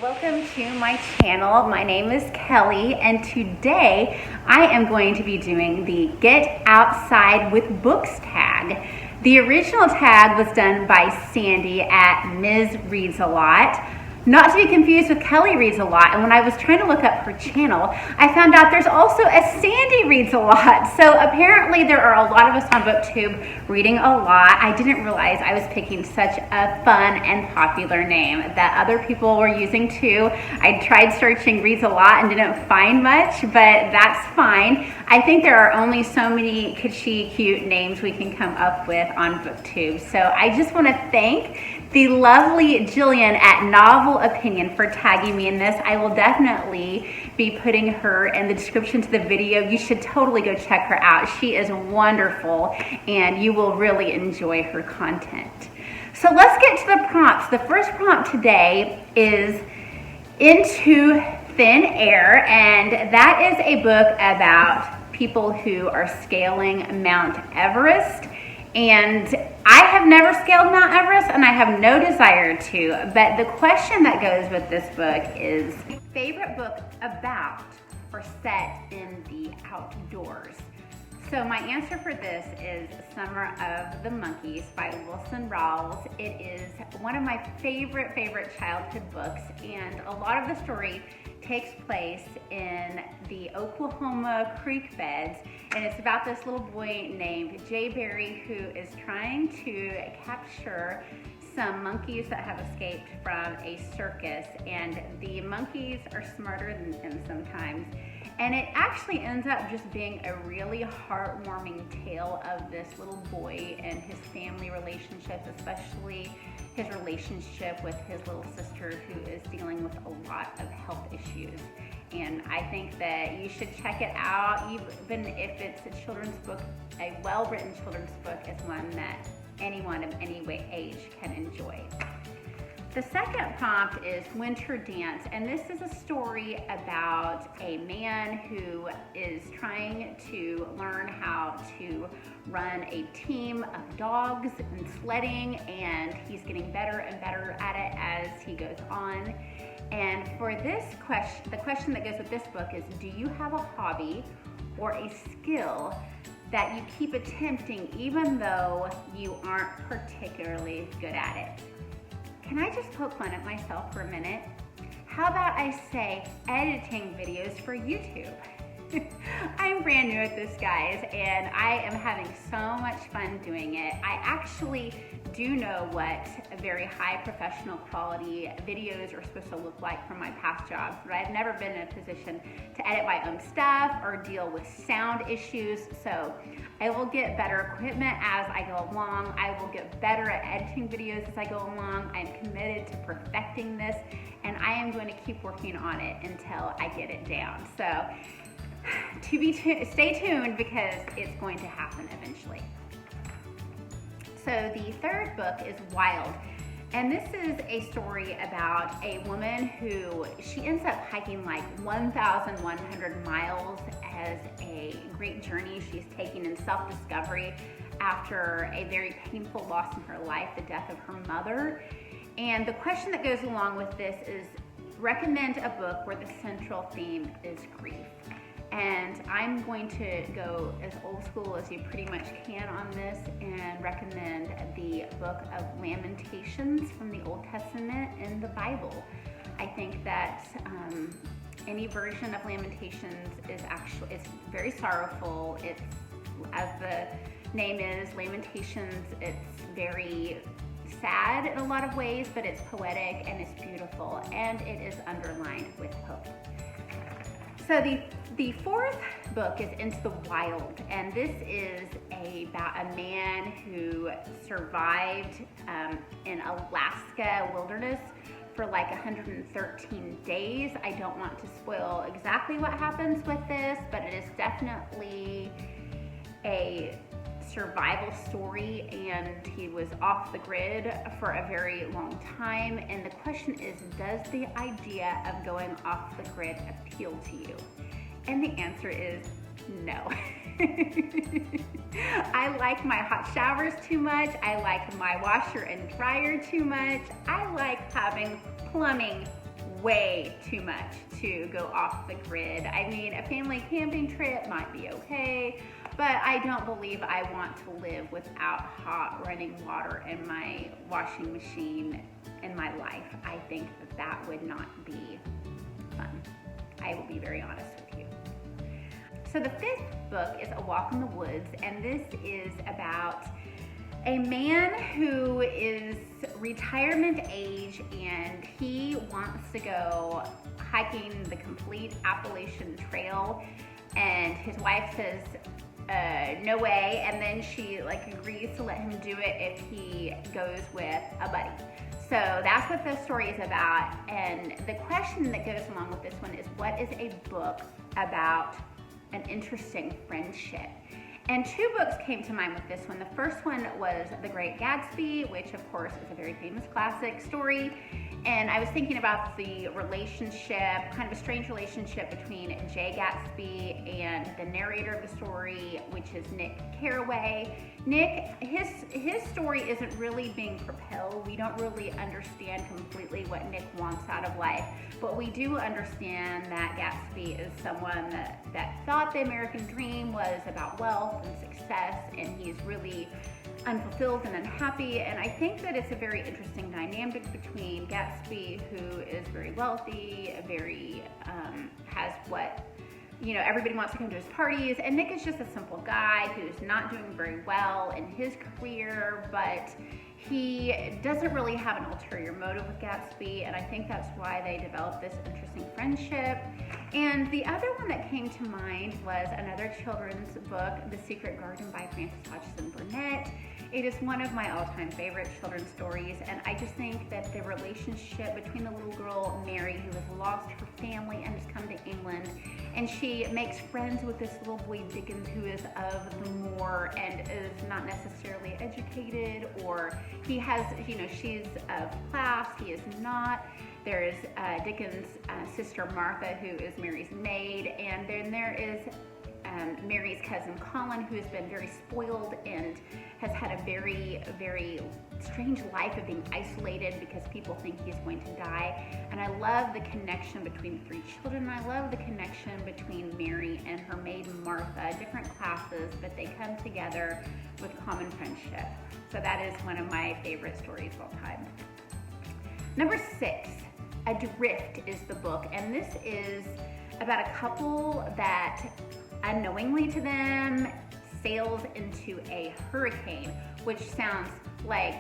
welcome to my channel. My name is Kelly, and today I am going to be doing the Get Outside with Books tag. The original tag was done by Sandy at MsReads a lot. Not to be confused with Kelly Reads a Lot, and when I was trying to look up her channel, I found out there's also a Sandy Reads a Lot. So apparently there are a lot of us on BookTube reading a lot. I didn't realize I was picking such a fun and popular name that other people were using too. I tried searching Reads a Lot and didn't find much, but that's fine. I think there are only so many kitschy, cute names we can come up with on BookTube. So I just want to thank the lovely Jillian at Novel Opinion for tagging me in this. I will definitely be putting her in the description to the video. You should totally go check her out. She is wonderful and you will really enjoy her content. So let's get to the prompts. The first prompt today is Into Thin Air, and that is a book about people who are scaling Mount Everest. And I have never scaled Mount Everest and I have no desire to, but the question that goes with this book is favorite book about or set in the outdoors. So my answer for this is Summer of the Monkeys by Wilson Rawls. It is one of my favorite childhood books, and a lot of the story takes place in the Oklahoma creek beds, and it's about this little boy named Jay Berry who is trying to capture some monkeys that have escaped from a circus, and the monkeys are smarter than him sometimes. And it actually ends up just being a really heartwarming tale of this little boy and his family relationships, especially his relationship with his little sister who is dealing with a lot of health issues. And I think that you should check it out, even if it's a children's book. A well-written children's book is one that anyone of any age can enjoy. The second prompt is Winter Dance, and this is a story about a man who is trying to learn how to run a team of dogs and sledding, and he's getting better and better at it as he goes on. And for this question, the question that goes with this book is, do you have a hobby or a skill that you keep attempting even though you aren't particularly good at it? Can I just poke fun at myself for a minute? How about I say editing videos for YouTube? I'm brand new at this, guys, and I am having so much fun doing it. I actually do know what a very high professional quality videos are supposed to look like from my past jobs, but I've never been in a position to edit my own stuff or deal with sound issues. So I will get better equipment as I go along. I will get better at editing videos as I go along. I'm committed to perfecting this, and I am going to keep working on it until I get it down. So stay tuned because it's going to happen eventually. So the third book is Wild, and this is a story about a woman who she ends up hiking like 1,100 miles as a great journey she's taking in self-discovery after a very painful loss in her life, the death of her mother. And the question that goes along with this is recommend a book where the central theme is grief. And I'm going to go as old school as you pretty much can on this and recommend the book of Lamentations from the Old Testament in the Bible. I think that any version of Lamentations is actually, it's very sorrowful. It's, as the name is, Lamentations, it's very sad in a lot of ways, but it's poetic and it's beautiful, and it is underlined with hope. So the fourth book is Into the Wild, and this is about a man who survived in Alaska wilderness for like 113 days. I don't want to spoil exactly what happens with this, but it is definitely a survival story, and he was off the grid for a very long time. And the question is, does the idea of going off the grid appeal to you? And the answer is no. I like my hot showers too much. I like my washer and dryer too much. I like having plumbing way too much to go off the grid. I mean, a family camping trip might be okay, but I don't believe I want to live without hot running water in my washing machine in my life. I think that would not be fun. I will be very honest with you. So the fifth book is A Walk in the Woods, and this is about a man who is retirement age and he wants to go hiking the complete Appalachian Trail, and his wife says no way, and then she agrees to let him do it if he goes with a buddy. So that's what the story is about, and the question that goes along with this one is, what is a book about an interesting friendship? And two books came to mind with this one. The first one was The Great Gatsby, which of course is a very famous classic story. And I was thinking about the relationship, kind of a strange relationship between Jay Gatsby and the narrator of the story, which is Nick Carraway. Nick, his story isn't really being propelled. We don't really understand completely what Nick wants out of life, but we do understand that Gatsby is someone that thought the American dream was about wealth and success, and he's really unfulfilled and unhappy. And I think that it's a very interesting dynamic between Gatsby, who is very wealthy, very has what everybody wants to come to his parties, and Nick is just a simple guy who's not doing very well in his career, but he doesn't really have an ulterior motive with Gatsby, and I think that's why they developed this interesting friendship. And the other one that came to mind was another children's book, The Secret Garden by Frances Hodgson Burnett. It is one of my all-time favorite children's stories, and I just think that the relationship between the little girl, Mary, who has lost her family and has come to England, and she makes friends with this little boy, Dickens, who is of the moor and is not necessarily educated, or he has, she's of class, he is not. There's Dickens' sister Martha, who is Mary's maid, and then there is Mary's cousin Colin, who has been very spoiled and has had a very, very strange life of being isolated because people think he's going to die. And I love the connection between the three children. I love the connection between Mary and her maid Martha, different classes, but they come together with common friendship. So that is one of my favorite stories of all time. Number 6, Adrift is the book, and this is about a couple that unknowingly to them sails into a hurricane, which sounds like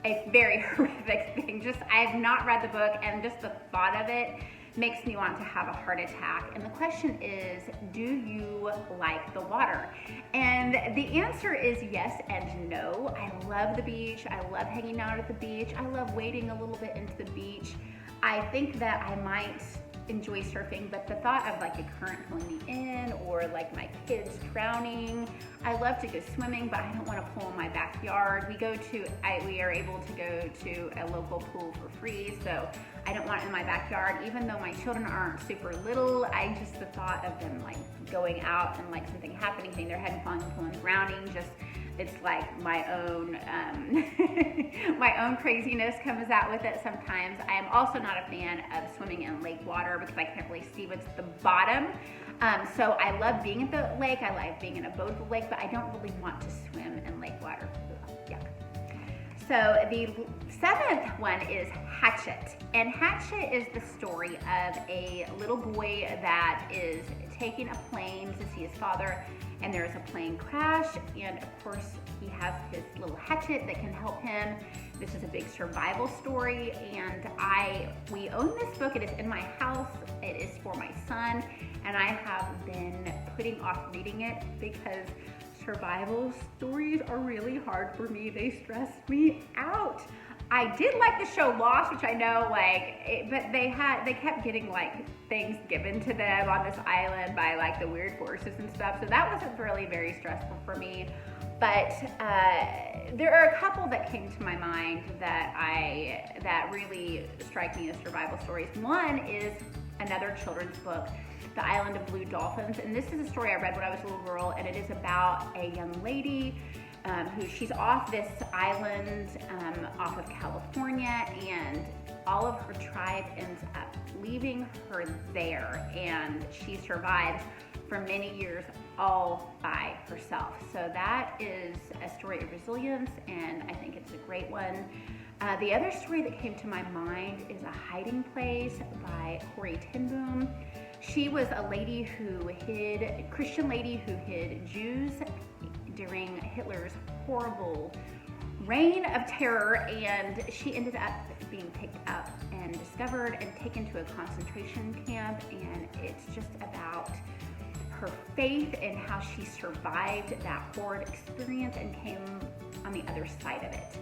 a very horrific thing. I have not read the book, and just the thought of it makes me want to have a heart attack. And the question is, do you like the water? And the answer is yes and no. I love the beach. I love hanging out at the beach. I love wading a little bit into the beach. I think that I might enjoy surfing, but the thought of a current pulling me in, or my kids drowning. I love to go swimming, but I don't want to pool in my backyard. We are able to go to a local pool for free, so I don't want it in my backyard. Even though my children aren't super little, the thought of them going out and something happening, hitting their head and falling in the pool and drowning, it's my own my own craziness comes out with it sometimes. I am also not a fan of swimming in lake water because I can't really see what's at the bottom. So I love being at the lake. I like being in a boat at the lake, but I don't really want to swim in lake water. Yuck. So the 7th one is Hatchet. And Hatchet is the story of a little boy that is taking a plane to see his father, and there's a plane crash, and of course he has his little hatchet that can help him. This is a big survival story, and we own this book. It is in my house. It is for my son, and I have been putting off reading it because survival stories are really hard for me. They stress me out. I did like the show Lost, which I know, but they kept getting things given to them on this island by the weird forces and stuff. So that wasn't really very stressful for me. But there are a couple that came to my mind that really strike me as survival stories. One is another children's book, The Island of Blue Dolphins, and this is a story I read when I was a little girl, and it is about a young lady she's off this island off of California, and all of her tribe ends up leaving her there, and she survives for many years all by herself. So that is a story of resilience, and I think it's a great one. The other story that came to my mind is A Hiding Place by Corrie ten Boom. She was a Christian lady who hid Jews during Hitler's horrible reign of terror, and she ended up being picked up and discovered and taken to a concentration camp, and it's just about her faith and how she survived that horrid experience and came on the other side of it.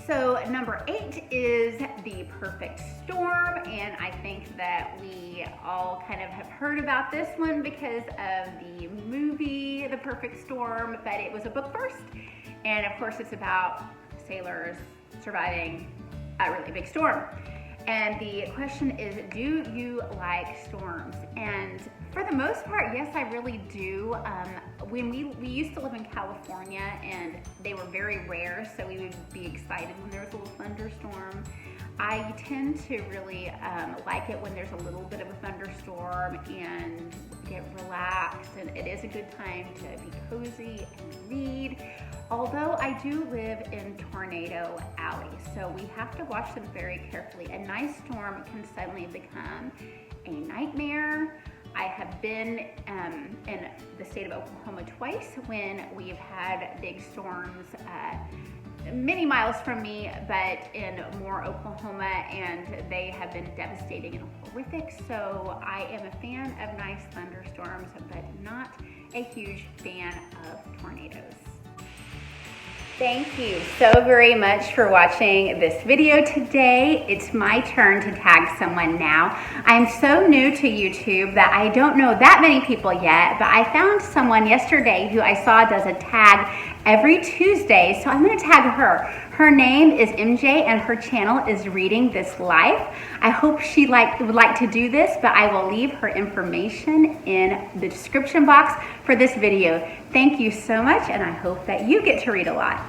So number 8 is The Perfect Storm, and I think that we all kind of have heard about this one because of the movie The Perfect Storm, but it was a book first, and of course it's about sailors surviving a really big storm. And the question is, do you like storms? And for the most part, yes, I really do. When we used to live in California, and they were very rare, so we would be excited when there was a little thunderstorm. I tend to really like it when there's a little bit of a thunderstorm and get relaxed, and it is a good time to be cozy and read. Although I do live in Tornado Alley, so we have to watch them very carefully. A nice storm can suddenly become a nightmare. I have been in the state of Oklahoma twice when we've had big storms many miles from me, but in Moore, Oklahoma, and they have been devastating and horrific. So I am a fan of nice thunderstorms, but not a huge fan of tornadoes. Thank you so very much for watching this video today. It's my turn to tag someone now. I'm so new to YouTube that I don't know that many people yet, but I found someone yesterday who I saw does a tag every Tuesday, so I'm going to tag her. Her name is MJ and her channel is Reading This Life. I hope she would like to do this, but I will leave her information in the description box for this video. Thank you so much, and I hope that you get to read a lot.